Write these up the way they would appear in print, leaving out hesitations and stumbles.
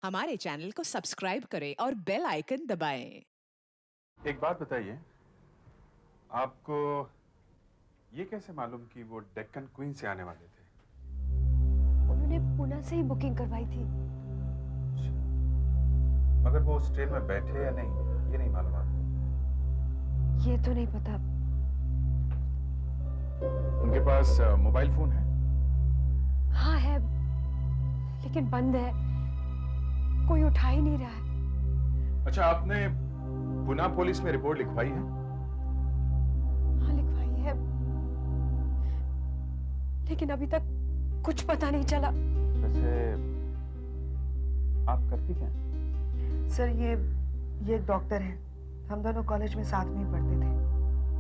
हमारे चैनल को सब्सक्राइब करें और बेल आइकन दबाएं। एक बात बताइए, आपको ये कैसे मालूम कि वो डेक्कन क्वीन से आने वाले थे? उन्होंने पुणे से ही बुकिंग करवाई थी। मगर वो उस ट्रेन में बैठे या नहीं, ये नहीं मालूम आपको? ये तो नहीं पता। उनके पास मोबाइल फोन है? हाँ है, लेकिन बंद है, कोई उठा ही नहीं रहा है। अच्छा, आपने पुणे पुलिस में रिपोर्ट लिखवाई है? हाँ लिखवाई है, लेकिन अभी तक कुछ पता नहीं चला। वैसे आप करती क्या हैं? सर ये एक डॉक्टर है। हम दोनों कॉलेज में साथ में ही पढ़ते थे।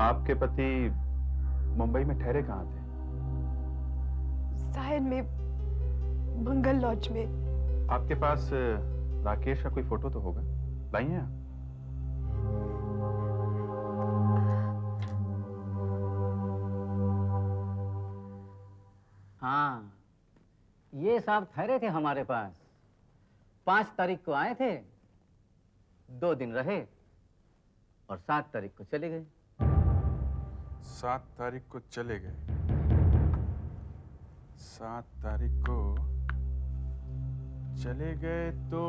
आपके पति मुंबई में ठहरे कहाँ थे? सायन में, मंगल लॉज में। आपके पास राकेश का कोई फोटो तो होगा, लाई हैं आप? हाँ, ये साहब ठहरे थे हमारे पास। 5 तारीख को आए थे, 2 दिन रहे और 7 तारीख को चले गए। 7 तारीख को चले गए। 7 तारीख को चले गए तो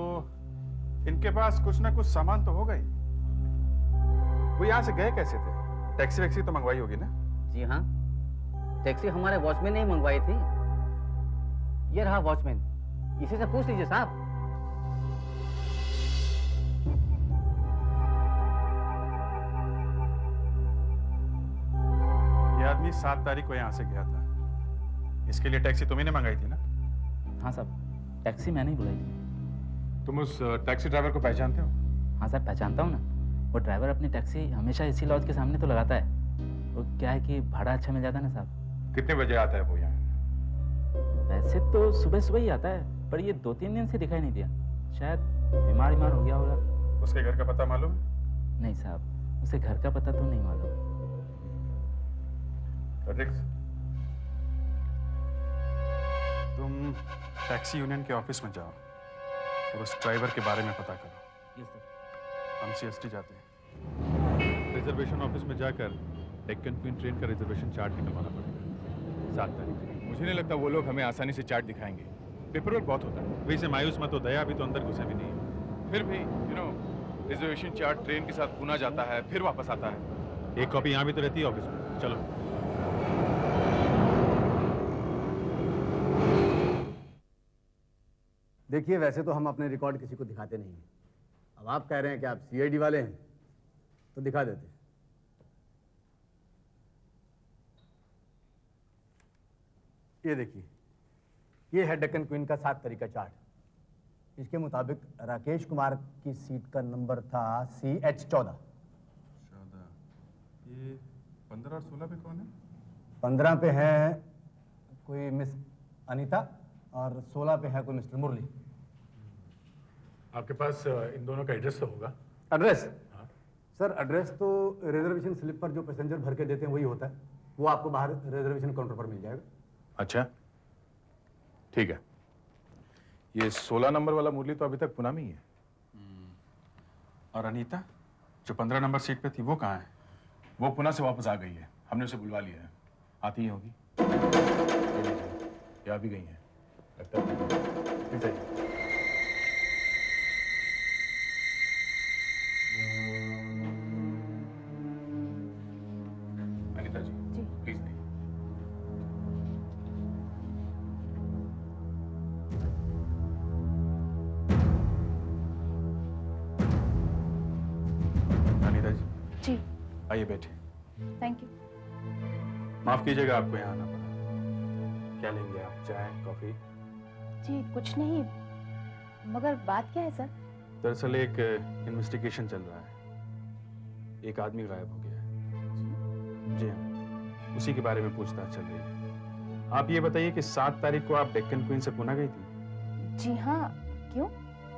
इनके पास कुछ ना कुछ सामान तो होगा ही। वो यहाँ से गए कैसे थे? टैक्सी वैक्सी तो मंगवाई होगी ना? जी हाँ, टैक्सी हमारे वॉचमैन ने ही मंगवाई थी। ये रहा वॉचमैन, इसी से पूछ लीजिए साहब। ये आदमी 7 तारीख को यहाँ से गया था, इसके लिए टैक्सी तुम्ही ने मंगाई थी ना? हाँ साहब, टैक्सी मैंने ही बुलाई थी। तुम उस टैक्सी ड्राइवर को पहचानते हो? हाँ सर, पहचानता हूँ ना। वो ड्राइवर अपनी टैक्सी हमेशा इसी लॉज के सामने तो लगाता है। वो क्या है कि भाड़ा अच्छा मिल जाता है ना साहब। कितने बजे आता है वो यहाँ? वैसे तो सुबह सुबह ही आता है, पर ये 2-3 दिन से दिखाई नहीं दिया। शायद बीमार हो गया होगा। उसके घर का पता मालूम? नहीं साहब, उसे घर का पता तो नहीं मालूम। तुम टैक्सी यूनियन के ऑफिस में जाओ और उस ड्राइवर के बारे में पता करो। Yes sir. हम सीएसटी जाते हैं। रिजर्वेशन ऑफिस में जाकर डेक्कन क्वीन ट्रेन का रिजर्वेशन चार्ट निकलवाना पड़ेगा 7 तारीख को। मुझे नहीं लगता वो लोग हमें आसानी से चार्ट दिखाएंगे। पेपर वर्क बहुत होता है। वैसे मायूस मत हो, दया अभी तो अंदर घुसे भी नहीं। फिर भी रिजर्वेशन चार्ट ट्रेन के साथ पुणे जाता है, फिर वापस आता है। एक कॉपी यहाँ भी तो रहती है ऑफिस में। चलो। देखिए, वैसे तो हम अपने रिकॉर्ड किसी को दिखाते नहीं हैं। अब आप कह रहे हैं कि आप सीआईडी वाले हैं, तो दिखा देते हैं। ये देखिए, ये है डेक्कन क्वीन का 7 तारीख का चार्ट। इसके मुताबिक राकेश कुमार की सीट का नंबर था CH14। ये 15 और 16 पे कौन है? 15 पे है कोई मिस अनीता और 16 पे है कोई मिस्टर मुरली। आपके पास इन दोनों का एड्रेस तो होगा? एड्रेस? हाँ। सर, एड्रेस तो रिजर्वेशन स्लिप पर जो पैसेंजर भर के देते हैं वही होता है। वो आपको बाहर रिजर्वेशन काउंटर पर मिल जाएगा। अच्छा, ठीक है। ये 16 नंबर वाला मुरली तो अभी तक पुणे में ही है। और अनीता जो 15 नंबर सीट पे थी वो कहाँ है? वो पुणे से वापस आ गई है, हमने उसे बुलवा लिया है। आती ही होगी। ये आ भी गई है लगता है। अनीता जी, प्लीज नहीं। अनीता जी, जी, आइए बैठे। Thank you. माफ कीजिएगा, आपको यहाँ आना पड़ा। क्या लेंगे आप? चाय, कॉफी? जी कुछ नहीं, मगर बात क्या है सर? दरअसल एक इन्वेस्टिगेशन चल रहा है। एक आदमी गायब हो गया है। जी हाँ, उसी के बारे में पूछताछ चल रही है। आप ये बताइए कि 7 तारीख को आप डेक्कन क्वीन से पुणे गई थी? जी हाँ, क्यों?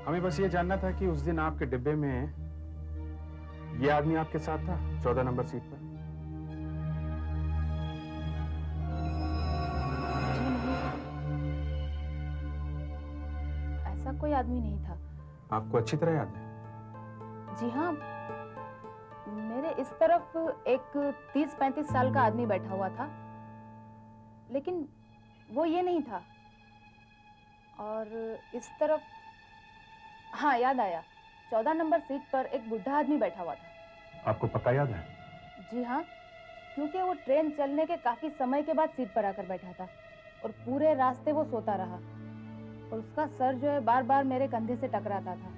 हमें बस ये जानना था कि उस दिन आपके डिब्बे में ये आदमी आपके साथ था 14 नंबर सीट पर? जी नहीं, ऐसा कोई कोई आदमी नहीं था। आपको अच्छी तरह याद है? जी हाँ, मेरे इस तरफ एक 30-35 साल का आदमी बैठा हुआ था, लेकिन वो ये नहीं था। और इस तरफ, हाँ याद आया, 14 नंबर सीट पर एक बुढ़ा आदमी बैठा हुआ था। आपको पक्का याद है? जी हाँ, क्योंकि वो ट्रेन चलने के काफी समय के बाद सीट पर आकर बैठा था और पूरे रास्ते वो सोता रहा और उसका सर जो है बार बार मेरे कंधे से टकराता था,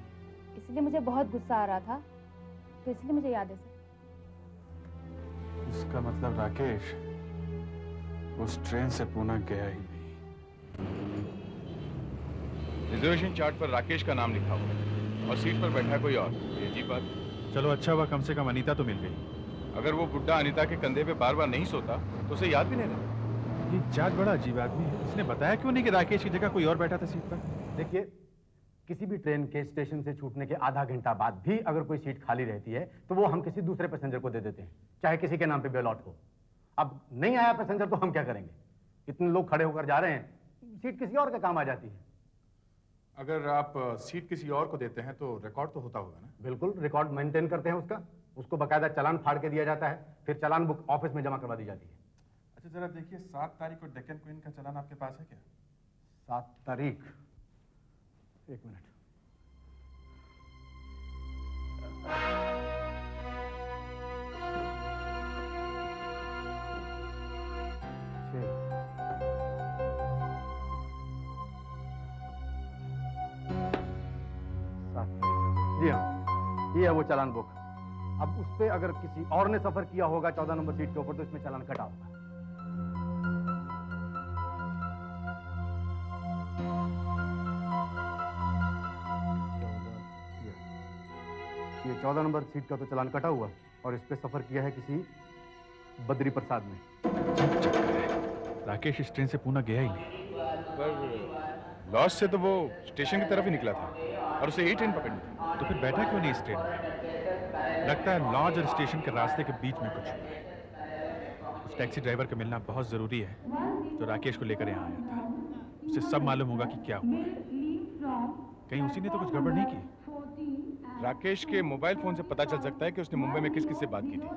इसलिए मुझे बहुत गुस्सा आ रहा था, तो इसलिए मुझे याद है सर। इसका मतलब राकेश उस ट्रेन से पुणे गया ही नहीं। रिजर्वेशन चार्ट पर राकेश का नाम लिखा हुआ है और सीट पर बैठा कोई और। ये अजीब बात है। चलो अच्छा हुआ कम से कम अनीता तो मिल गई। अगर वो बुड्ढा अनीता के कंधे पे बार बार नहीं सोता तो उसे याद भी नहीं रहता। ये जज बड़ा अजीब आदमी है। इसने बताया क्यों नहीं कि राकेश की जगह कोई और बैठा था सीट पर? देखिए, किसी भी ट्रेन के स्टेशन से छूटने के आधा घंटा बाद भी अगर कोई सीट खाली रहती है तो वो हम किसी दूसरे पैसेंजर को दे देते हैं, चाहे किसी के नाम पे भी अलॉट हो। अब नहीं आया पैसेंजर तो हम क्या करेंगे? इतने लोग खड़े होकर जा रहे हैं, सीट किसी और का काम आ जाती है। अगर आप सीट किसी और को देते हैं तो रिकॉर्ड तो होता होगा ना? बिल्कुल, रिकॉर्ड मेंटेन करते हैं उसका, उसको बकायदा चालान फाड़ के दिया जाता है, फिर चालान बुक ऑफिस में जमा करवा दी जाती है। अच्छा जरा देखिए, 7 तारीख को डेक्कन क्वीन का चालान आपके पास है क्या? 7 तारीख, एक मिनट। जी हाँ, ये है वो चालान बुक। अब उस पे अगर किसी और ने सफर किया होगा 14 नंबर सीट के ऊपर तो इसमें चालान कटा होगा। ये 14 नंबर सीट का तो चालान कटा हुआ और इस पे सफर किया है किसी बद्री प्रसाद ने। राकेश इस ट्रेन से पुणे गया ही नहीं। पर लॉस से तो वो स्टेशन की तरफ ही निकला था और उसे यही ट्रेन पकड़नी थी। तो फिर बैठा क्यों नहीं इस ट्रेन में? लगता है लॉज और स्टेशन के रास्ते के बीच में कुछ हुआ है। उस टैक्सी ड्राइवर का मिलना बहुत जरूरी है जो राकेश को लेकर यहाँ आया था। उसे सब मालूम होगा कि क्या हुआ है। कहीं उसी ने तो कुछ गड़बड़ नहीं की? राकेश के मोबाइल फोन से पता चल सकता है कि उसने मुंबई में किस किस से बात की थी।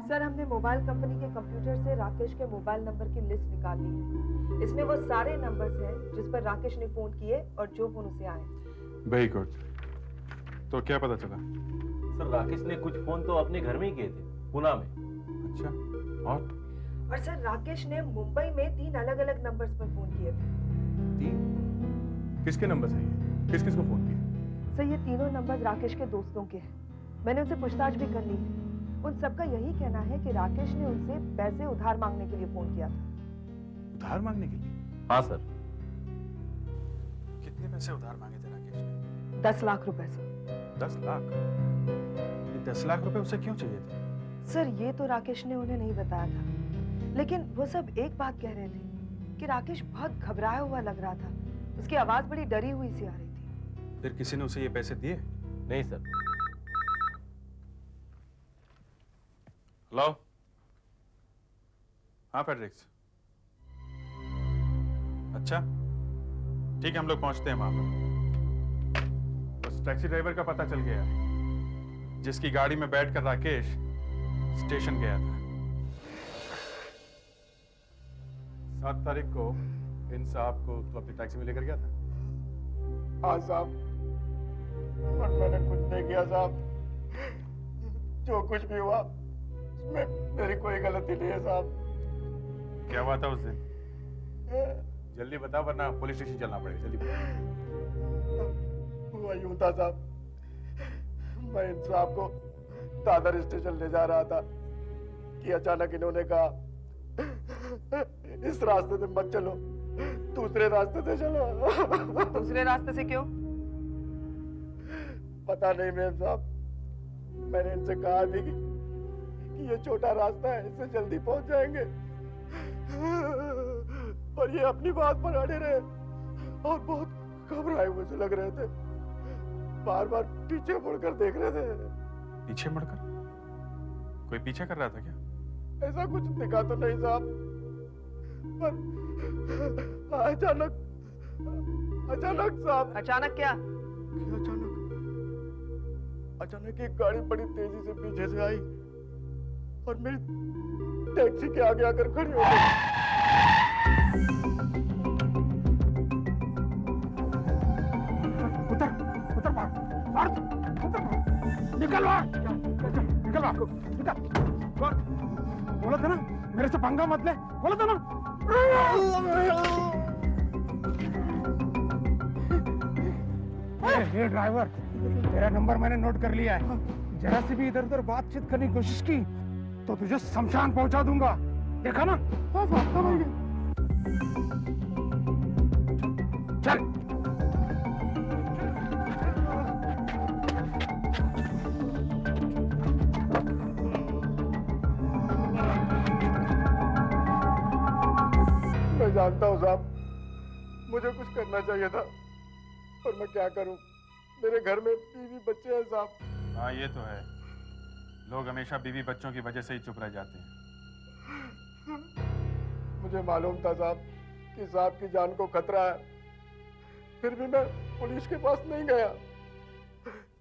सर, हमने मोबाइल कंपनी के कंप्यूटर से राकेश के मोबाइल नंबर की लिस्ट निकाल ली है। इसमें वो सारे नंबर्स हैं जिस पर राकेश ने फोन किए और जो फोन उसे आए। Very good. तो क्या पता चला? सर, राकेश ने कुछ फोन तो अपने घर में ही किए थे, पुणे में। अच्छा, और सर, राकेश ने मुंबई में 3 अलग-अलग नंबर्स पर फोन किए थे। 3? किसके नंबर है ये? किस किस को फोन किया? सर, ये तीनों नंबर राकेश के दोस्तों के हैं। मैंने उनसे पूछताछ भी कर ली है। उन सबका यही कहना है कि राकेश ने उनसे पैसे उधार मांगने के लिए फोन किया था। उधार मांगने के लिए? हाँ सर। कितने पैसे उधार मांगे थे राकेश ने? 10 लाख रुपए सर। 10 लाख? ये 10 लाख रुपए उसे क्यों चाहिए थे? सर, ये तो राकेश ने उन्हें नहीं बताया था, लेकिन वो सब एक बात कह रहे थे कि राकेश बहुत घबराया हुआ लग रहा था। उसकी आवाज बड़ी डरी हुई सी आ रही थी। फिर किसी ने उसे ये पैसे दिए? नहीं सर। हेलो? हाँ फेडरिक्स। अच्छा ठीक है, हम लोग पहुंचते हैं वहां पर। बस टैक्सी ड्राइवर का पता चल गया जिसकी गाड़ी में बैठकर राकेश स्टेशन गया था। 7 तारीख को इन साहब को तो अपनी टैक्सी में लेकर गया था? हाँ साहब, पर मैंने कुछ नहीं किया साहब। जो कुछ भी हुआ उसमें मेरी कोई गलती नहीं है साहब। क्या हुआ था उस दिन? जल्दी बता वरना पुलिस स्टेशन चलना पड़ेगा। जल्दी बता। हुआ यूं था साहब, मैं इन साहब को दादर स्टेशन ले जा रहा था कि अचानक इन्होंने कहा इस रास्ते से मत चलो, दूसरे रास्ते से चलो। दूसरे रास्ते से क्यों? पता नहीं मेम साहब, मैंने इनसे कहा भी कि ये छोटा रास्ता है, इससे जल्दी पहुंच जाएंगे, और ये अपनी बात पर अड़े रहे और बहुत घबराए हुए से लग रहे थे। बार बार पीछे मुड़कर देख रहे थे। पीछे मुड़कर? कोई पीछा कर रहा था क्या? ऐसा कुछ दिखा तो नहीं साहब, पर अचानक साहब। अचानक क्या? कि अचानक एक गाड़ी बड़ी तेजी से पीछे से आई और मेरी टैक्सी के आगे आकर खड़ी हो गई। उतर उतर मार निकल बोला था ना मेरे से पंगा मत ले, बोला था ना। ये ड्राइवर, तेरा नंबर मैंने नोट कर लिया है। जरा सी भी इधर उधर बातचीत करने की कोशिश की तो तुझे शमशान पहुंचा दूंगा, देखा ना। चल मैं जानता हूँ साहब, मुझे कुछ करना चाहिए था, पर मैं क्या करूं? मेरे घर में बीवी बच्चे हैं साहब। हाँ ये तो है, लोग हमेशा बीवी बच्चों की वजह से ही चुप रह जाते हैं। मुझे मालूम था साहब कि साहब की जान को खतरा है, फिर भी मैं पुलिस के पास नहीं गया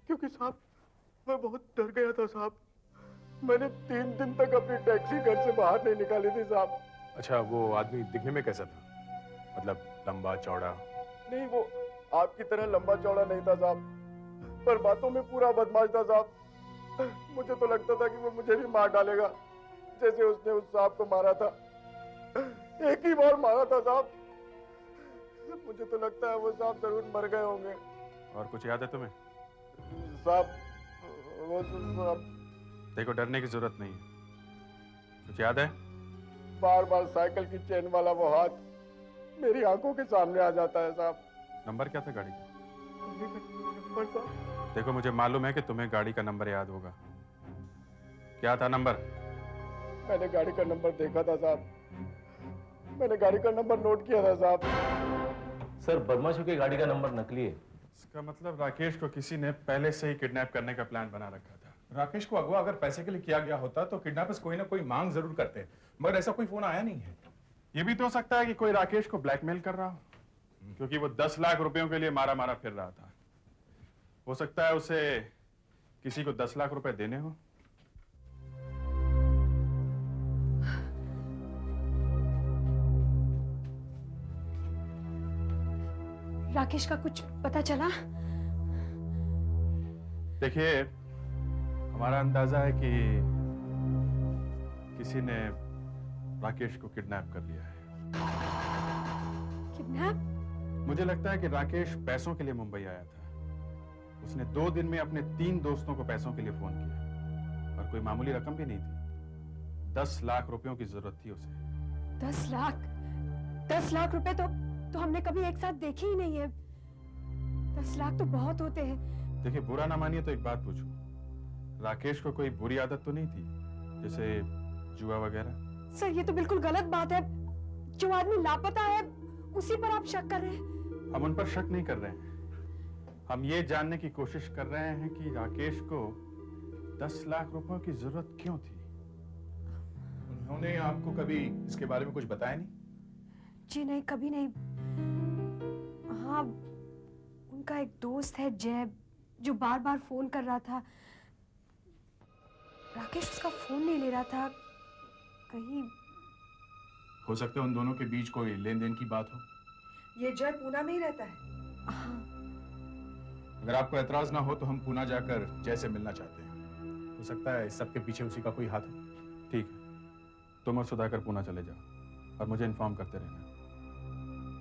क्योंकि साहब मैं बहुत डर गया था साहब। मैंने 3 दिन तक अपनी टैक्सी घर से बाहर नहीं निकाली थी साहब। अच्छा, वो आदमी दिखने में कैसा था? मतलब लंबा चौड़ा? नहीं, वो आपकी तरह लंबा चौड़ा नहीं था साहब, पर बातों में पूरा बदमाश था साहब। मुझे तो लगता था कि वो मुझे भी मार डालेगा, जैसे उसने उस साहब को मारा था। एक ही बार मारा था साहब। मुझे तो लगता है वो साहब जरूर मर गए होंगे। और कुछ याद है तुम्हें? साहब वो साहब, देखो डरने की जरूरत नहीं है। कुछ याद है? बार बार साइकिल की चेन वाला वो हाथ मेरी आंखों के सामने आ जाता है साहब। नंबर क्या था गाड़ी का? नंबर साहब, देखो मुझे मालूम है कि तुम्हें गाड़ी का नंबर याद होगा। क्या था नंबर? मैंने गाड़ी का नंबर देखा था साहब, मैंने गाड़ी का नंबर नोट किया था साहब। सर, बदमाशों की गाड़ी का नंबर नकली है। इसका मतलब राकेश को किसी ने पहले से ही किडनैप करने का प्लान बना रखा था। राकेश को अगवा अगर पैसे के लिए किया गया होता तो किडनैपर्स कोई ना कोई मांग जरूर करते, मगर ऐसा कोई फोन आया नहीं है। ये भी तो हो सकता है कि कोई राकेश को ब्लैकमेल कर रहा हो, क्योंकि वो 10 लाख रुपयों के लिए मारा मारा फिर रहा था। हो सकता है उसे किसी को 10 लाख रुपए देने हो। राकेश का कुछ पता चला? देखिए, हमारा अंदाजा है कि किसी ने राकेश को किडनैप कर लिया है। किडनैप? मुझे लगता है कि राकेश पैसों के लिए मुंबई आया था। उसने 2 दिन में अपने 3 दोस्तों को पैसों के लिए फोन किया, और कोई मामूली रकम भी नहीं थी। 10 लाख रुपयों की जरूरत थी उसे। 10 लाख? 10 लाख रुपए तो हमने कभी एक साथ देखे ही नहीं है। 10 लाख तो बहुत होते हैं। देखिए, बुरा ना मानिए तो एक बात पूछूं, राकेश को कोई बुरी आदत तो नहीं थी, जैसे जुआ वगैरह? सर, ये तो बिल्कुल गलत बात है। जो आदमी लापता है उसी पर आप शक कर रहे हैं। हम उन पर शक नहीं कर रहे हैं, हम ये जानने की कोशिश कर रहे हैं कि राकेश को 10 लाख रुपयों की जरूरत क्यों थी। उन्होंने आपको कभी इसके बारे में कुछ बताया नहीं? जी नहीं, कभी नहीं। हाँ, उनका एक दोस्त है जैब, जो बार बार फोन कर रहा था। राकेश उसका फोन नहीं ले रहा था। कहीं हो सकता है उन दोनों के बीच कोई लेन देन की बात हो। ये जय पूना में ही रहता है? हाँ। अगर आपको एतराज ना हो तो हम पूना जाकर जय से मिलना चाहते हैं। हो सकता है इस सब के पीछे उसी का कोई हाथ है। ठीक है, तुम और सुधाकर पूना चले जाओ और मुझे इन्फॉर्म करते रहना।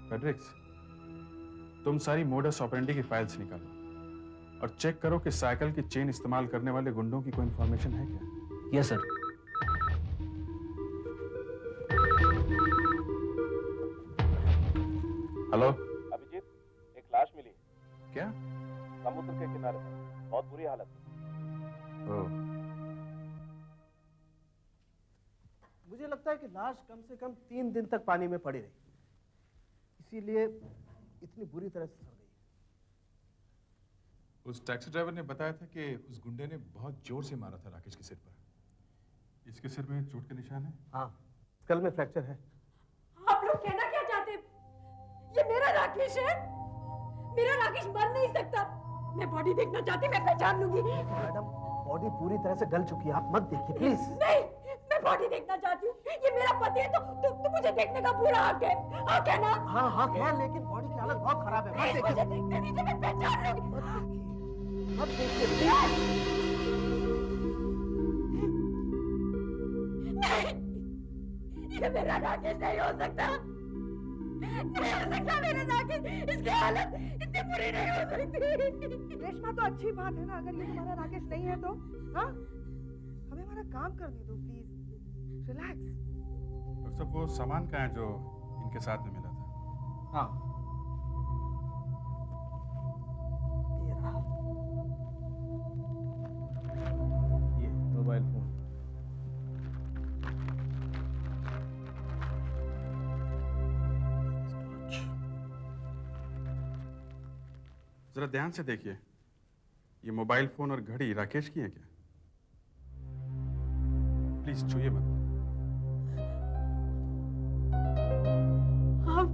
फेडरिक्स, तुम सारी मोडस ऑपरेंडी की फाइल्स निकालो और चेक करो कि साइकिल की चेन इस्तेमाल करने वाले गुंडों की कोई इन्फॉर्मेशन है क्या। Yes sir. हेलो अभिजीत, एक लाश मिली। क्या? समुद्र के किनारे पर, बहुत बुरी हालत है। ओह, मुझे लगता है कि लाश कम से कम 3 दिन तक पानी में पड़ी रही, इसीलिए इतनी बुरी तरह से सड़ गई। उस टैक्सी ड्राइवर ने बताया था कि उस गुंडे ने बहुत जोर से मारा था राकेश के सिर पर। इसके सिर में चोट के निशान है? हाँ, स्कल में फ्रैक्चर है। आप लोग कहना क्या चाहते हैं? ये मेरा राकेश है। मेरा राकेश मर नहीं सकता। मैं बॉडी देखना चाहती, मैं पहचान लूंगी। मैडम बॉडी पूरी तरह से गल चुकी है, आप मत देखिए प्लीज। नहीं, मैं बॉडी देखना चाहती हूँ। ये मेरा पति है तो मुझे देखने का पूरा हक है। हक है ना? हाँ हक है, लेकिन बॉडी की हालत बहुत खराब है। मत मुझे देखिए, देखने दीजिए, मैं पहचान लूंगी। मत देखिए। नहीं, ये मेरा राकेश नहीं हो सकता। नहीं हो सकता मेरा राकेश, इसकी हालत इतनी बुरी नहीं हो सकती। रेशमा तो अच्छी बात है ना, अगर ये तुम्हारा राकेश नहीं है तो हाँ हमें हमारा काम करने दो प्लीज, रिलैक्स। डॉक्टर साहब वो सामान कहाँ है जो इनके साथ में मिला था? हाँ ये रहा, ये मोबाइल फोन। जरा ध्यान से देखिए, ये मोबाइल फोन और घड़ी राकेश की है क्या? प्लीज छूइए मत। हाँ,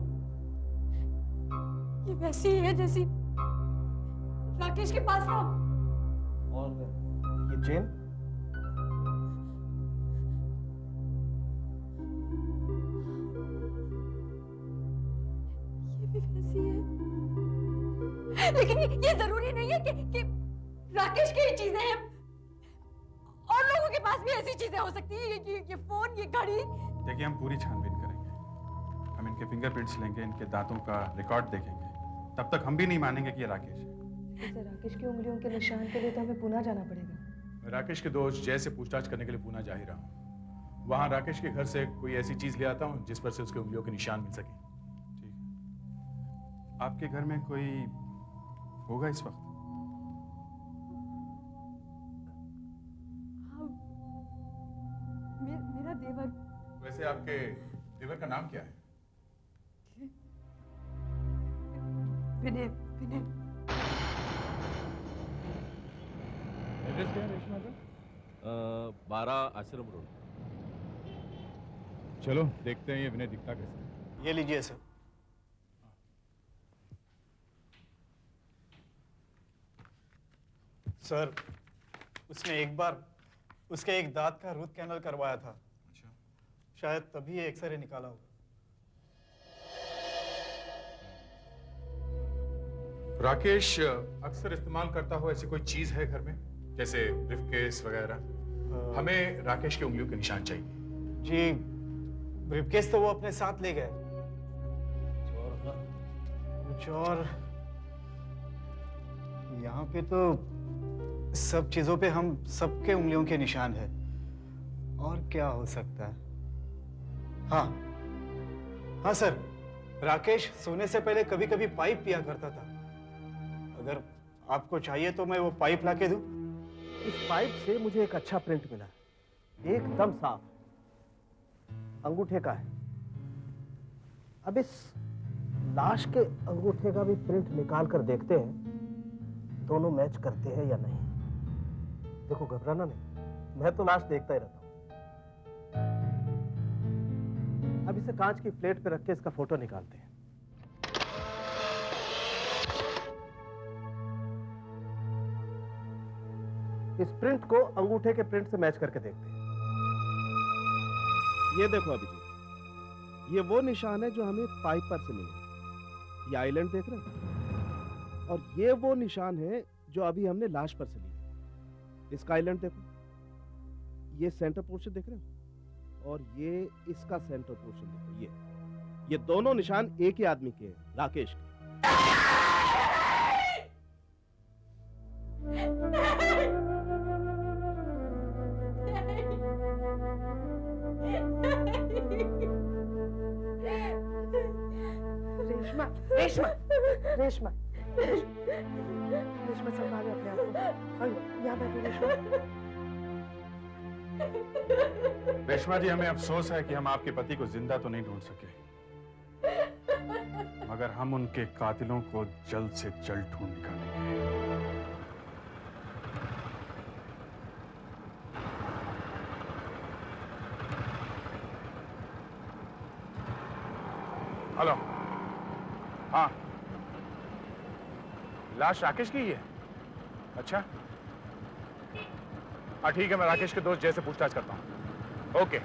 ये वैसी ही है जैसी राकेश के पास था। और ये चेन? ये भी वैसी है, लेकिन ये जरूरी नहीं है कि राकेश की ही चीजें हैं। और लोगों के पास भी ऐसी चीजें हो सकती हैं। ये फोन, ये घड़ी। देखिए हम पूरी छानबीन करेंगे, हम इनके फिंगरप्रिंट्स लेंगे, इनके दांतों का रिकॉर्ड देखेंगे, तब तक हम भी नहीं मानेंगे कि ये राकेश है। जैसे राकेश की उंगलियों के निशान के लिए तो हमें पुणे जाना पड़ेगा। मैं राकेश के दोस्त जय से पूछताछ करने के लिए पुणे जा ही रहा हूँ। वहां राकेश के घर से कोई ऐसी चीज ले आता हूँ जिस पर से उसके उंगलियों के निशान मिल सके। ठीक है। आपके घर में कोई होगा इस वक्त? हाँ, मेरा देवर। वैसे आपके देवर का नाम क्या है? विनय। विनय। एड्रेस क्या है रेशमा का? 12 आश्रम रोड। चलो देखते हैं ये विनय दिखता कैसे। ये लीजिए सर। सर, उसने एक बार उसके एक दांत का रूट कैनल करवाया था। अच्छा। शायद तभी ये एक्सरे निकाला होगा। राकेश अक्सर इस्तेमाल करता हो ऐसी कोई चीज है घर में, जैसे ब्रीफकेस वगैरह? हमें राकेश की उंगलियों के निशान चाहिए। जी, ब्रीफकेस तो वो अपने साथ ले गए। कुछ और यहाँ पे तो सब चीजों पे हम सबके उंगलियों के निशान है। और क्या हो सकता है? हाँ हाँ सर, राकेश सोने से पहले कभी कभी पाइप पिया करता था। अगर आपको चाहिए तो मैं वो पाइप लाके दूं? इस पाइप से मुझे एक अच्छा प्रिंट मिला, एकदम साफ, अंगूठे का है। अब इस लाश के अंगूठे का भी प्रिंट निकाल कर देखते हैं, दोनों मैच करते हैं या नहीं। देखो घबराना नहीं, मैं तो लाश देखता ही रहता हूं। अब इसे कांच की प्लेट पे रख के इसका फोटो निकालते हैं। इस प्रिंट को अंगूठे के प्रिंट से मैच करके देखते हैं। ये देखो अभिजीत, ये वो निशान है जो हमें पाइप पर से मिले। ये आइलैंड देख रहे हो? और ये वो निशान है जो अभी हमने लाश पर से लिए। इसका आइलैंड देखो, ये सेंटर पोर्शन देख रहे हो? और ये इसका सेंटर पोर्शन देखो। ये दोनों निशान एक ही आदमी के हैं, राकेश के। रेशमा, रेशमा, रेशमा, रेशमा संभाले अपने आप को। यहाँ बैठो रेशमा। रेशमा जी, हमें अफसोस है कि हम आपके पति को जिंदा तो नहीं ढूंढ सके, मगर हम उनके कातिलों को जल्द से जल्द ढूंढ निकालेंगे। हेलो। हाँ, लाश राकेश की ही है? अच्छा हाँ ठीक है, मैं राकेश के दोस्त जय से पूछताछ करता हूँ। ओके।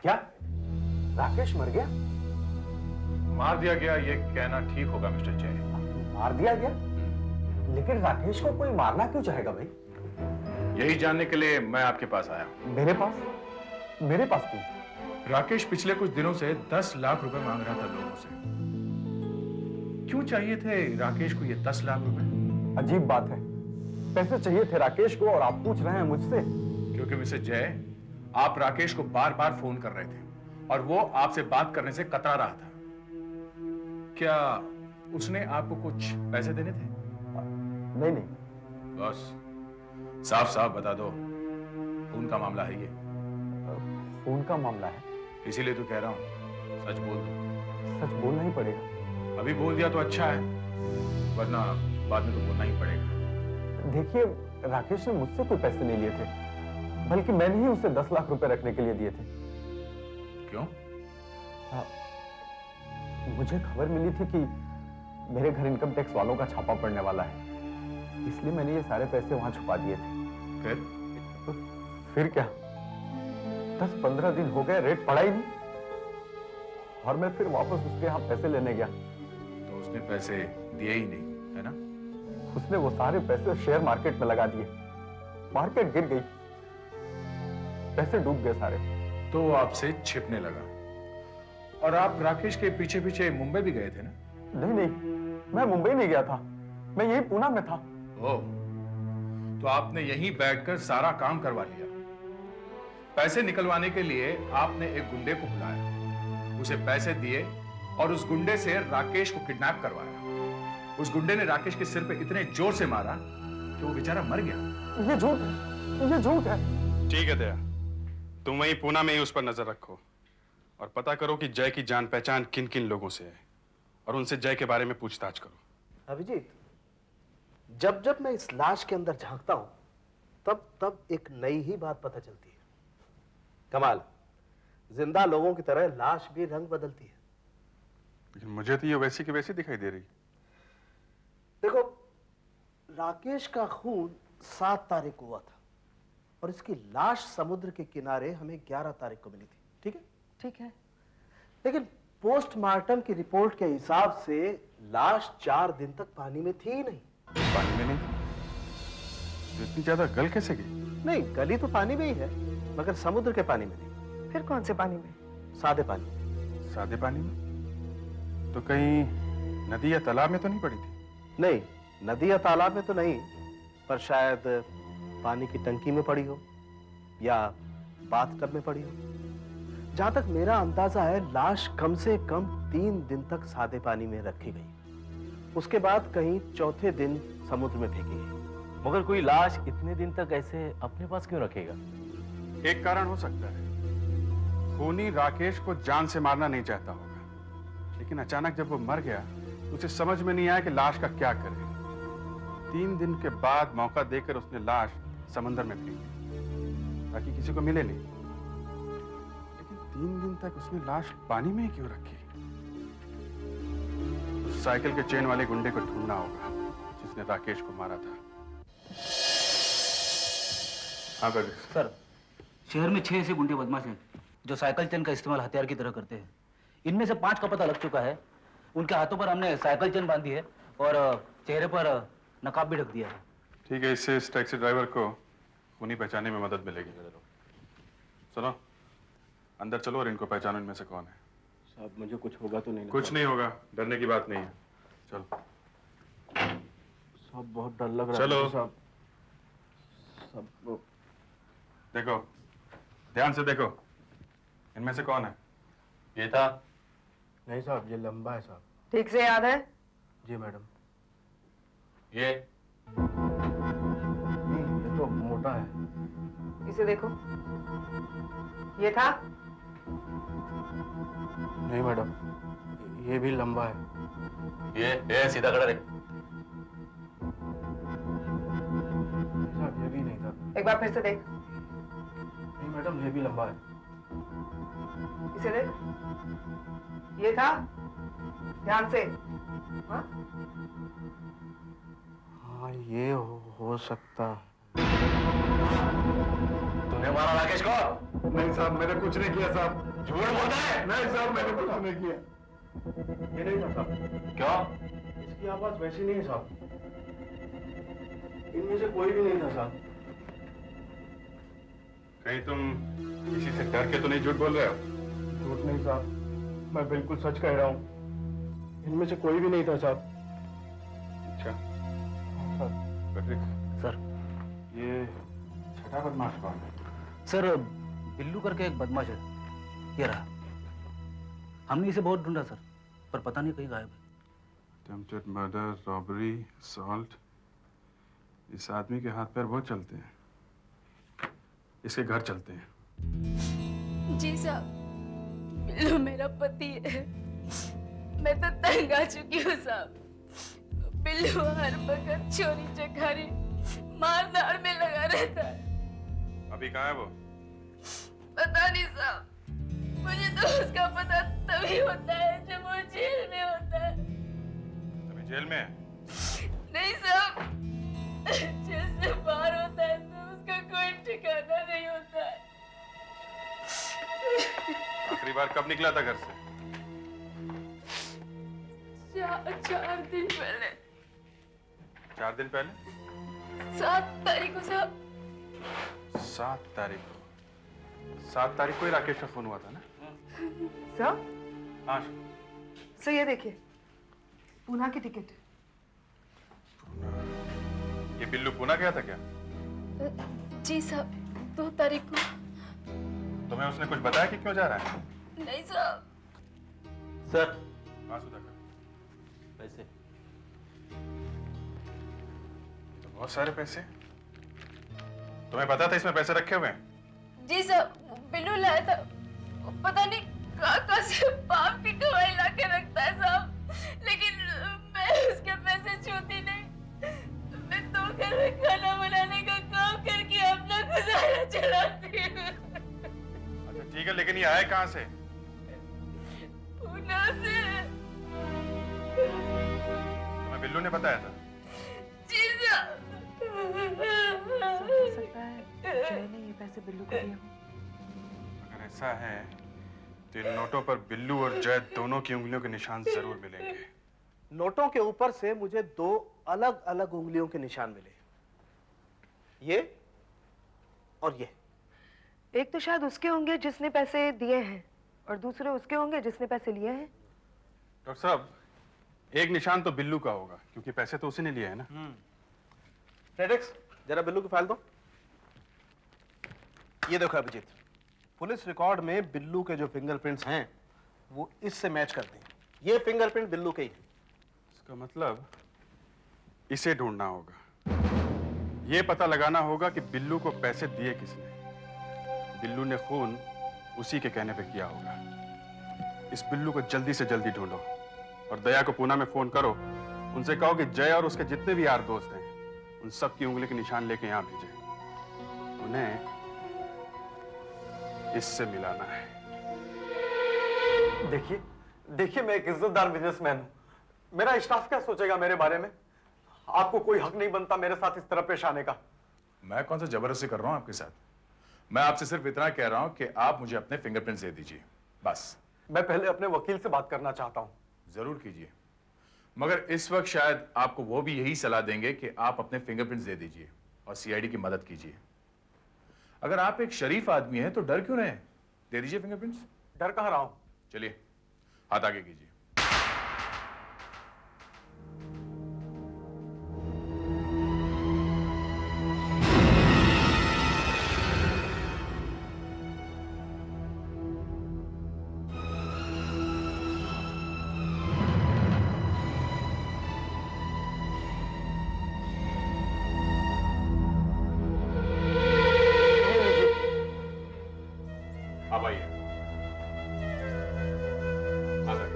क्या राकेश मर गया? मार दिया गया ये कहना ठीक होगा मिस्टर जय। मार दिया गया? लेकिन राकेश को कोई मारना क्यों चाहेगा भाई? यही जानने के लिए मैं आपके पास आया हूं। मेरे पास? मेरे पास क्यों? राकेश पिछले कुछ दिनों से 10 लाख रुपए मांग रहा था लोगों से। क्यों चाहिए थे राकेश को ये 10 लाख रुपए? अजीब बात है, पैसे चाहिए थे राकेश को और आप पूछ रहे हैं मुझसे? क्योंकि मिस्टर जय, आप राकेश को बार बार फोन कर रहे थे और वो आपसे बात करने से कतरा रहा था। क्या उसने आपको कुछ पैसे देने थे? नहीं नहीं। बस साफ साफ बता दो, खून का मामला है ये। खून का मामला है? इसीलिए तो कह रहा हूं, सच बोल दो। सच बोलना ही पड़ेगा। अभी बोल दिया तो अच्छा है, वरना बाद में तो बोलना ही पड़ेगा। देखिए, राकेश ने मुझसे कोई पैसे नहीं लिए थे, बल्कि मैंने ही उसे 10 लाख रुपए रखने के लिए दिए थे। क्यों? हाँ, मुझे खबर मिली थी कि मेरे घर इनकम टैक्स वालों का छापा पड़ने वाला है, इसलिए मैंने ये सारे पैसे वहां छुपा दिए थे। फिर क्या, 10-15 दिन हो गए, रेट पड़ा ही नहीं और मैं फिर वापस उसके यहाँ पैसे लेने गया तो उसने पैसे दिए ही नहीं, है ना? उसने वो सारे पैसे शेयर मार्केट में लगा दिए, मार्केट गिर गई, पैसे डूब गए सारे। तो वो आपसे छिपने लगा और आप राकेश के पीछे पीछे मुंबई भी गए थे ना? नहीं नहीं, मैं मुंबई नहीं गया था, मैं यही पूना में था। ओह, तो आपने यहीं बैठकर सारा काम करवा लिया। पैसे निकलवाने के लिए आपने एक गुंडे को बुलाया, उसे पैसे दिए और उस गुंडे से राकेश को किडनैप करवाया। उस गुंडे ने राकेश के सिर पे इतने जोर से मारा कि वो बेचारा मर गया। ये झूठ है, ये झूठ है। ठीक है दया, तुम वहीं पूना में ही उस पर नजर रखो और पता करो कि जय की जान पहचान किन किन लोगों से है और उनसे जय के बारे में पूछताछ करो। अभिजीत, जब जब मैं इस लाश के अंदर झांकता हूं, तब तब एक नई ही बात पता चलती है। कमाल, जिंदा लोगों की तरह लाश भी रंग बदलती है। लेकिन मुझे तो ये वैसी की वैसी दिखाई दे रही। देखो, राकेश का खून 7 तारीख को हुआ था और इसकी लाश समुद्र के किनारे हमें 11 तारीख को मिली थी। ठीक है? ठीक है। लेकिन पोस्टमार्टम की रिपोर्ट के हिसाब से लाश 4 दिन तक पानी में थी ही नहीं। पानी में नहीं थी? तो इतनी ज्यादा गल कैसे गई? नहीं, गली तो पानी में ही है, मगर समुद्र के पानी में नहीं। फिर कौन से पानी में? सादे पानी। सादे पानी में? तो कहीं नदी या तालाब में तो नहीं पड़ी थी? नहीं, नदी या तालाब में तो नहीं, पर शायद पानी की टंकी में पड़ी हो या बाथटब में पड़ी हो। जहां तक मेरा अंदाजा है, लाश कम से कम 3 दिन तक सादे पानी में रखी गई, उसके बाद कहीं चौथे दिन समुद्र में फेंकी गई। मगर कोई लाश इतने दिन तक ऐसे अपने पास क्यों रखेगा? एक कारण हो सकता है, खूनी राकेश को जान से मारना नहीं चाहता होगा, लेकिन अचानक जब वो मर गया तो उसे समझ में नहीं आया कि लाश का क्या करे। 3 दिन के बाद मौका देकर उसने लाश समंदर में फेंक दी ताकि किसी को मिले नहीं। लेकिन 3 दिन तक उसने लाश पानी में ही क्यों रखी? उस साइकिल के चेन वाले गुंडे को ढूंढना होगा जिसने राकेश को मारा था। हाँ सर, शहर में 6 ऐसे गुंडे बदमाश हैं जो साइकिल चेन का इस्तेमाल हथियार की तरह करते हैं। इनमें से 5 का पता लग चुका है। उनके हाथों पर हमने साइकिल चेन बांधी है और चेहरे पर नकाब भी ढक दिया है। ठीक है, इससे इस टैक्सी ड्राइवर को खूनी पहचानने में मदद मिलेगी। सुनो, अंदर चलो और इनको पहचानो इनमें से कौन है। साहब, मुझे कुछ होगा तो नहीं? कुछ नहीं होगा, डरने की बात नहीं है। चलो साहब, बहुत डर लग रहा है। चलो साहब, सब देखो, ध्यान से देखो, इनमें से कौन है? ये था। नहीं साहब, ये लंबा है साहब। ठीक से याद है? जी मैडम। ये तो मोटा है। इसे देखो, ये था? नहीं मैडम, ये भी लंबा है। ये सीधा खड़ा रहे। साहब, ये भी नहीं था। एक बार फिर से देख। नहीं मैडम, ये भी लंबा है। इसे देख, ये था, ध्यान से। हाँ? हाँ ये हो सकता। तूने मारा राकेश को? नहीं साहब, मैंने कुछ नहीं किया साहब। झूठ बोलता है? नहीं साहब, मैंने कुछ नहीं किया। ये नहीं था साहब। क्यों? इसकी आवाज वैसी नहीं है साहब। इनमें से कोई भी नहीं था साहब। कहीं तुम किसी से डर के तो नहीं झूठ बोल रहे हो? झूठ नहीं साहब, मैं बिल्कुल सच कह रहा हूँ। इनमें से कोई भी नहीं था साहब। अच्छा सर, ये छठा बदमाश कौन है? सर बिल्लू करके एक बदमाश है, ये रहा। हमने इसे बहुत ढूंढा सर, पर पता नहीं कहीं गायब है। अटेम्प्टेड मर्डर, रॉबरी, असॉल्ट, इस आदमी के हाथ पैर बहुत चलते हैं। इसके घर चलते हैं। जी साहब, बिल्लू मेरा पति है। मैं तो तंग आ चुकी हूँ साहब। बिल्लू हर वक्त चोरी चकारी मारधाड़ में लगा रहता है। अभी कहाँ है वो? पता नहीं साहब, मुझे तो उसका पता तभी होता है जब वो जेल में होता है। अभी जेल में है? नहीं साहब, जेल से बाहर होता है तो उसका कोई ठिकाना नहीं होता है। आखिरी बार कब निकला था घर से? 4 दिन पहले। 4 दिन पहले? 7 तारीख को साहब। 7 तारीख को? 7 तारीख को ही राकेश का फोन हुआ था ना? सर? हाँ सर ये देखिए, पूना की टिकट। ये बिल्लू पूना गया था क्या? जी साहब, 2 तारीख को। तुम्हें उसने कुछ बताया कि क्यों जा रहा है? नहीं साहब। सर। हाँ सुधाकर, पैसे। तो बहुत सारे पैसे। तुम्हें पता था इसमें पैसे रखे हुए हैं? जी साहब, बिल्लू लाया था। पता नहीं कहाँ से पाप की कमाई ला के रखता है साहब, लेकिन मैं उसके पैसे छूती नहीं। मैं तो घर में खाना बनाने का काम करके अपना गुजारा चलाती हूँ। अच्छा ठीक है, लेकिन ये आए कहाँ से? पूना से। तुम्हें बिल्लू ने बताया था? जी साहब। हो सकता है जय ने ये पैसे बिल्लू को दिए हों। अगर ऐसा है तो इन नोटों पर बिल्लू और जय दोनों की उंगलियों के निशान जरूर मिलेंगे। नोटों के ऊपर से मुझे 2 अलग अलग उंगलियों के निशान मिले, ये और ये। एक तो शायद उसके होंगे जिसने पैसे दिए हैं, और दूसरे उसके होंगे जिसने पैसे लिए हैं। डॉक्टर साहब, एक निशान तो बिल्लू का होगा क्योंकि पैसे तो उसी ने लिए है ना। फेडेक्स, जरा बिल्लू की फाइल दो। ये देखो अभिजीत, पुलिस रिकॉर्ड में बिल्लू के जो फिंगरप्रिंट्स हैं वो इससे मैच करते हैं। ये फिंगरप्रिंट बिल्लू के ही हैं। इसका मतलब इसे ढूंढना होगा। ये पता लगाना होगा कि बिल्लू को पैसे दिए किसने। बिल्लू ने खून उसी के कहने पे किया होगा। इस बिल्लू को जल्दी से जल्दी ढूंढो और दया को पूना में फोन करो। उनसे कहो कि जय और उसके जितने भी यार दोस्त हैं उन सब की उंगली के निशान लेके यहाँ भेजें। उन्हें इससे मिलाना है। देखिए मैं एक इज्जतदार बिजनेसमैन हूं। मेरा स्टाफ क्या सोचेगा मेरे बारे में? आपको कोई हक नहीं बनता मेरे साथ इस तरह पेश आने का। मैं कौन सा जबरदस्ती कर रहा हूं आपके साथ? मैं आपसे सिर्फ इतना कह रहा हूं कि आप मुझे अपने फिंगरप्रिंट्स दे दीजिए, बस। मैं पहले अपने वकील से बात करना चाहता हूं। जरूर कीजिए, मगर इस वक्त शायद आपको वो भी यही सलाह देंगे कि आप अपने फिंगरप्रिंट्स दे दीजिए और सीआईडी की मदद कीजिए। अगर आप एक शरीफ आदमी हैं तो डर क्यों रहे? दे दीजिए फिंगरप्रिंट्स। डर कहाँ रहा हूं? चलिए हाथ आगे कीजिए। अब आइए, आ गए।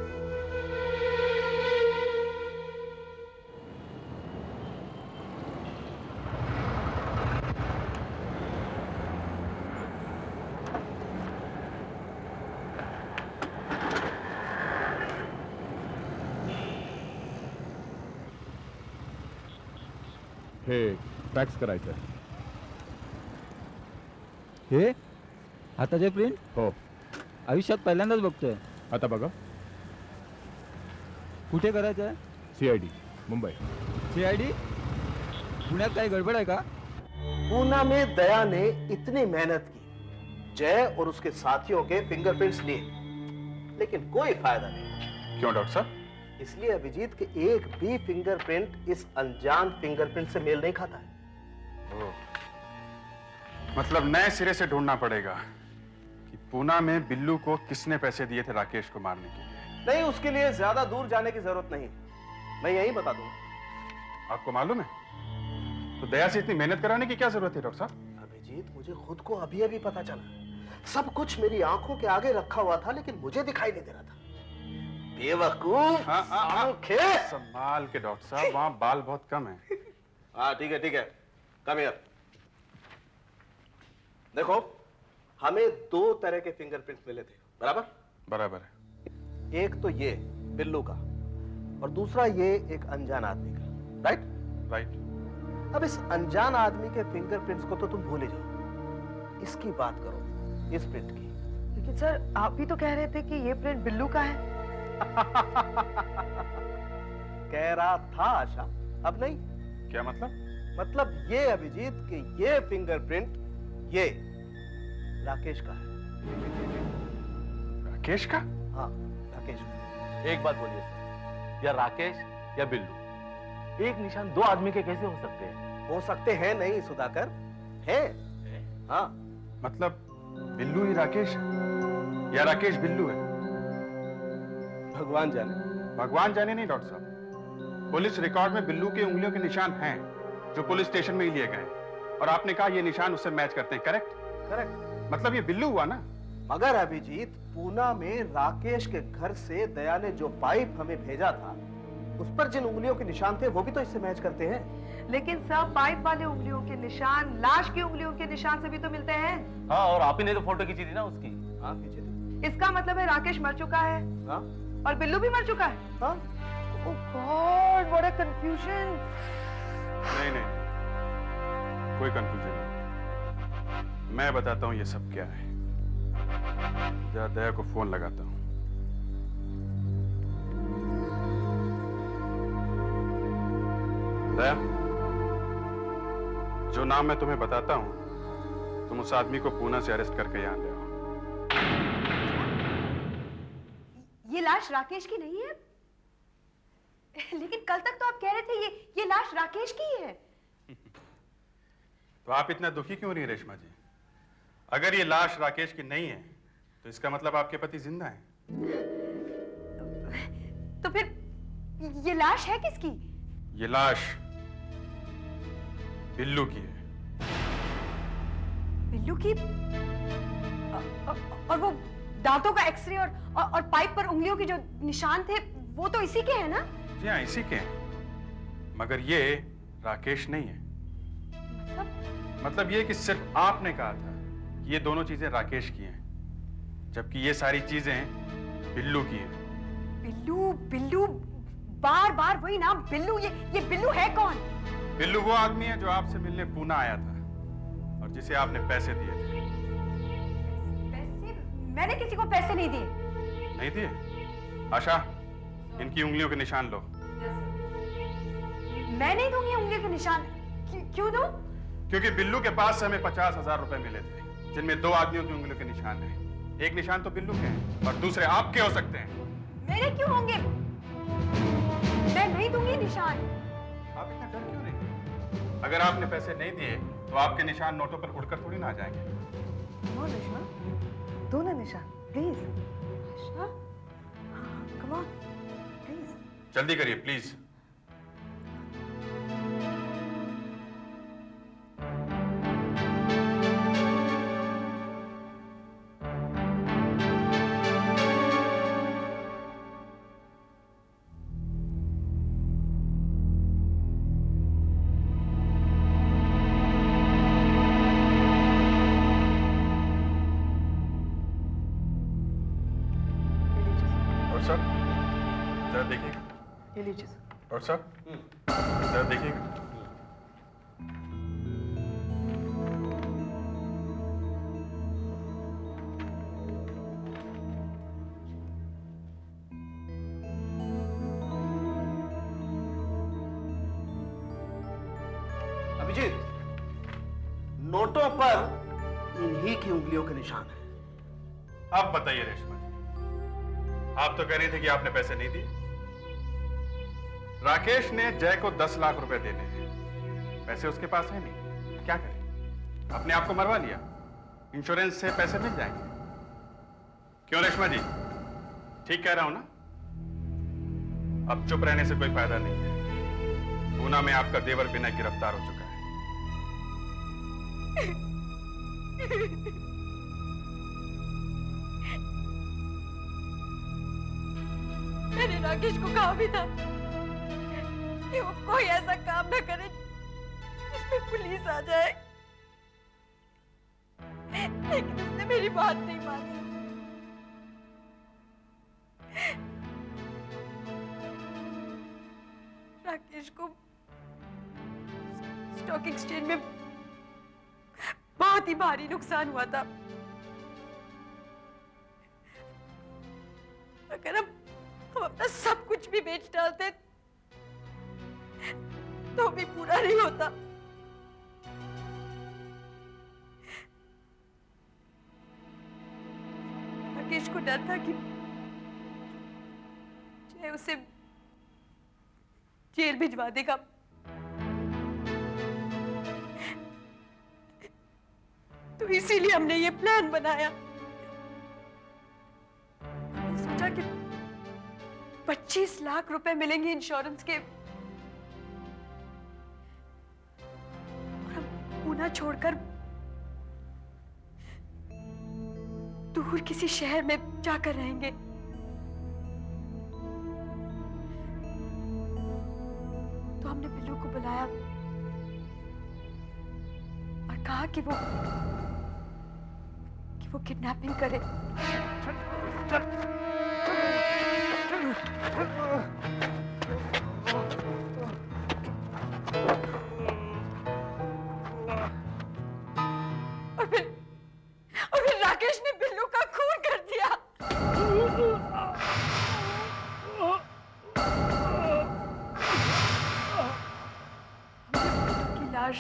हे फॅक्स करायचं आहे. हे आताचे प्रिंट हो. आयुष्यात पहिल्यांदाच बघतोय. आता बघा. कुठे करायचं आहे? CID मुंबई. CID? पुण्यात काही गडबड आहे का? पूना में दया ने इतनी मेहनत की, जय और उसके साथियों के फिंगरप्रिंट्स लिए, लेकिन कोई फायदा नहीं. क्यों डॉक्टर साहब? इसलिए अभिजीत के एक भी फिंगरप्रिंट इस अनजान फिंगरप्रिंट से मेल नहीं खाता है. मतलब नए सिरे से ढूंढना पड़ेगा कि पूना में बिल्लू को किसने पैसे दिए थे राकेश को मारने के लिए. नहीं, उसके लिए ज्यादा दूर जाने की जरूरत नहीं, मैं यही बता दूंगा. आपको मालूम है? तो दया से इतनी मेहनत कराने की क्या जरूरत है डॉक्टर साहब? अभिजीत, मुझे खुद को अभी अभी पता चला. सब कुछ मेरी आंखों के आगे रखा हुआ था, लेकिन मुझे दिखाई नहीं दे रहा था. बेवकूफ. आंखें संभाल के डॉक्टर साहब, वहाँ बाल बहुत कम है. हाँ ठीक है. Come here. देखो, हमें 2 तरह के फिंगरप्रिंट्स मिले थे, बराबर? बराबर है. एक तो ये बिल्लू का, और दूसरा ये एक अनजान आदमी का. राइट. अब इस अनजान आदमी के फिंगरप्रिंट्स को तो तुम भूल ही जाओ. इसकी बात करो, इस प्रिंट की. लेकिन सर, आप भी तो कह रहे थे कि ये प्रिंट बिल्लू का है. कह रहा था आशा, अब नहीं. क्या मतलब? मतलब ये अभिजीत कि ये फिंगरप्रिंट ये राकेश का है. राकेश का? हाँ, राकेश का. एक बात बोलिए सर, या राकेश या बिल्लू, एक निशान 2 आदमी के कैसे हो सकते हैं? हो सकते हैं नहीं सुधाकर, है. हाँ. मतलब बिल्लू ही राकेश है या राकेश बिल्लू है? भगवान जाने. भगवान जाने नहीं डॉक्टर साहब. पुलिस रिकॉर्ड में बिल्लू के उंगलियों के निशान हैं जो पुलिस स्टेशन में ही लिए गए, और आपने कहा ये निशान उससे मैच करते हैं. करेक्ट. मतलब ये बिल्लू हुआ ना? मगर अभिजीत, पूना में राकेश के घर से दया ने जो पाइप हमें भेजा था, उस पर जिन उंगलियों के निशान थे वो भी तो इससे मैच करते हैं. लेकिन सब पाइप वाले उंगलियों के निशान लाश की उंगलियों के निशान से भी तो मिलते हैं. हाँ, और आप ही ने तो फोटो खींची थी ना उसकी. हाँ, खींची थी. इसका मतलब है राकेश मर चुका है. हाँ? और बिल्लू भी मर चुका है. हाँ? ओह गॉड, व्हाट अ कंफ्यूजन. नहीं, कोई कंफ्यूजन नहीं. मैं बताता हूँ ये सब क्या है. जरा दया को फोन लगाता हूँ. दया, जो नाम मैं तुम्हें बताता हूँ, तुम उस आदमी को पूना से अरेस्ट करके यहाँ ले आओ. ये लाश राकेश की नहीं है? लेकिन कल तक तो आप कह रहे थे ये लाश राकेश की ही है. तो आप इतना दुखी क्यों रही रेशमा जी? अगर ये लाश राकेश की नहीं है तो इसका मतलब आपके पति जिंदा हैं. तो फिर ये लाश है किसकी? ये लाश बिल्लू की है. बिल्लू की? और वो दांतों का एक्सरे और पाइप पर उंगलियों के जो निशान थे वो तो इसी के हैं ना? जी हाँ, इसी के हैं. मगर ये राकेश नहीं है. मतलब ये कि सिर्फ आपने कहा था कि ये दोनों चीजें राकेश की हैं, जबकि ये सारी चीजें बिल्लू की हैं. बिल्लू बार बार वही नाम बिल्लू. ये बिल्लू है कौन? बिल्लू वो आदमी है जो आपसे मिलने पूना आया था और जिसे आपने पैसे दिए थे. पैसे? मैंने किसी को पैसे नहीं दिए. नहीं दिए? आशा, इनकी उंगलियों के निशान लो. मैं नहीं दूंगी उंगली के निशान. क्यों दूं? क्योंकि बिल्लू के पास से हमें 50,000 रुपए मिले थे, जिनमें 2 आदमियों की उंगलियों के निशान हैं. एक निशान तो बिल्लू के हैं और दूसरे आपके हो सकते हैं. मेरे क्यों होंगे? मैं नहीं दूंगी निशान. आप इतना डर क्यों रहे? अगर आपने पैसे नहीं दिए तो आपके निशान नोटों पर उड़कर थोड़ी ना आ जाएंगे. कम ऑन रेशमा, दो ना निशान प्लीज. Come on please. जल्दी करिए प्लीज. सर, जरा देखिएगा. ये लीजिए. डॉक्टर साहब, जरा देखिएगा. अभिजीत, नोटों पर इन्हीं की उंगलियों के निशान है। अब बताइए रेशमा जी, आप तो कह रही थी कि आपने पैसे नहीं दिए। राकेश ने जय को 10 लाख रुपए देने हैं, पैसे उसके पास है नहीं, क्या करें? अपने आप को मरवा लिया, इंश्योरेंस से पैसे मिल जाएंगे। क्यों रेशमा जी, ठीक कह रहा हूं ना? अब चुप रहने से कोई फायदा नहीं है। पूना में आपका देवर विनय गिरफ्तार हो चुका है। मैंने राकेश को कहा भी था कि वो कोई ऐसा काम न करे जिसमें पुलिस आ जाए, लेकिन उसने मेरी बात नहीं मानी। राकेश को स्टॉक एक्सचेंज में बहुत ही भारी नुकसान हुआ था। अगर हम अपना सब कुछ भी बेच डालते तो भी पूरा नहीं होता। राकेश को डर था कि जय उसे जेल भिजवा देगा। तो इसीलिए हमने ये प्लान बनाया। हमने सोचा कि 25 लाख रुपए मिलेंगे इंश्योरेंस के, और हम पूना छोड़कर दूर किसी शहर में जाकर रहेंगे। तो हमने बिल्लू को बुलाया और कहा कि वो किडनैपिंग करे। और फिर राकेश ने बिल्लू का खून कर दिया। की लाश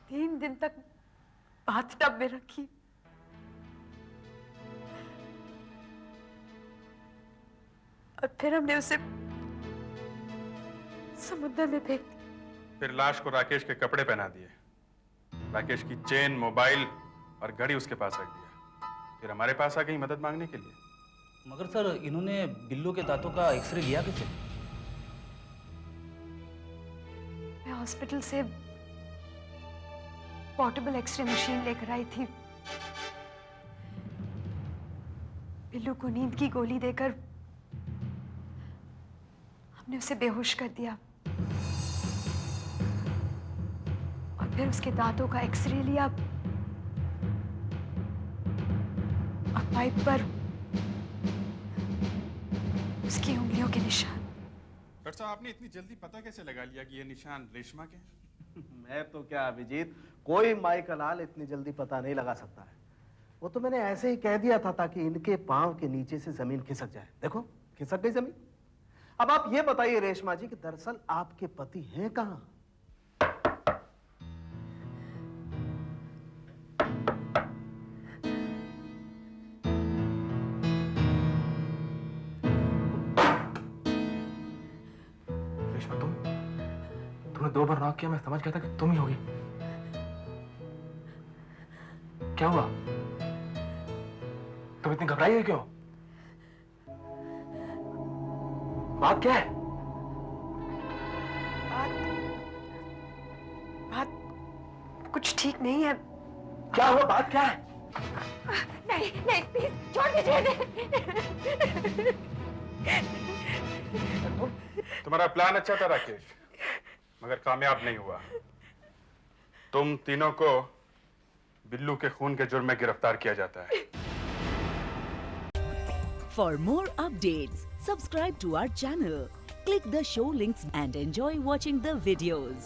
3 दिन तक बाथटब में रखी। और फिर हमने उसे समुद्र में फेंक दिया। फिर लाश को राकेश के कपड़े पहना दिए, राकेश की चेन, मोबाइल और घड़ी उसके पास रख दिया। फिर हमारे पास आ गई मदद मांगने के लिए। मगर सर, इन्होंने बिल्लू के दांतों का एक्सरे लिया किसे? मैं हॉस्पिटल से पोर्टेबल एक्सरे मशीन लेकर आई थी। बिल्लू को नींद की गोली देकर हमने उसे बेहोश कर दिया और फिर उसके दांतों का एक्सरे लिया और पाइप पर उसकी उंगलियों के निशान। डॉक्टर साहब, आपने इतनी जल्दी पता कैसे लगा लिया कि ये निशान रेशमा के हैं? मैं तो क्या अभिजीत, कोई माई का लाल इतनी जल्दी पता नहीं लगा सकता है। वो तो मैंने ऐसे ही कह दिया था ताकि इनके पांव के नीचे से जमीन खिसक जाए। देखो, खिसक गई जमीन। अब आप ये बताइए रेशमा जी कि दरअसल आपके पति हैं कहां? रेशमा, तुमने 2 बार नॉक किया, मैं समझ गया था कि तुम ही होगी। क्या हुआ? तुम इतनी घबराई हुई क्यों? बात क्या है? बात कुछ ठीक नहीं है। क्या हुआ? बात क्या है? नहीं नहीं, प्लीज छोड़ दीजिए। तुम्हारा प्लान अच्छा था राकेश, मगर कामयाब नहीं हुआ। तुम तीनों को बिल्लू के खून के जुर्म में गिरफ्तार किया जाता है। For more updates, subscribe to our channel, click the show links and enjoy watching the videos.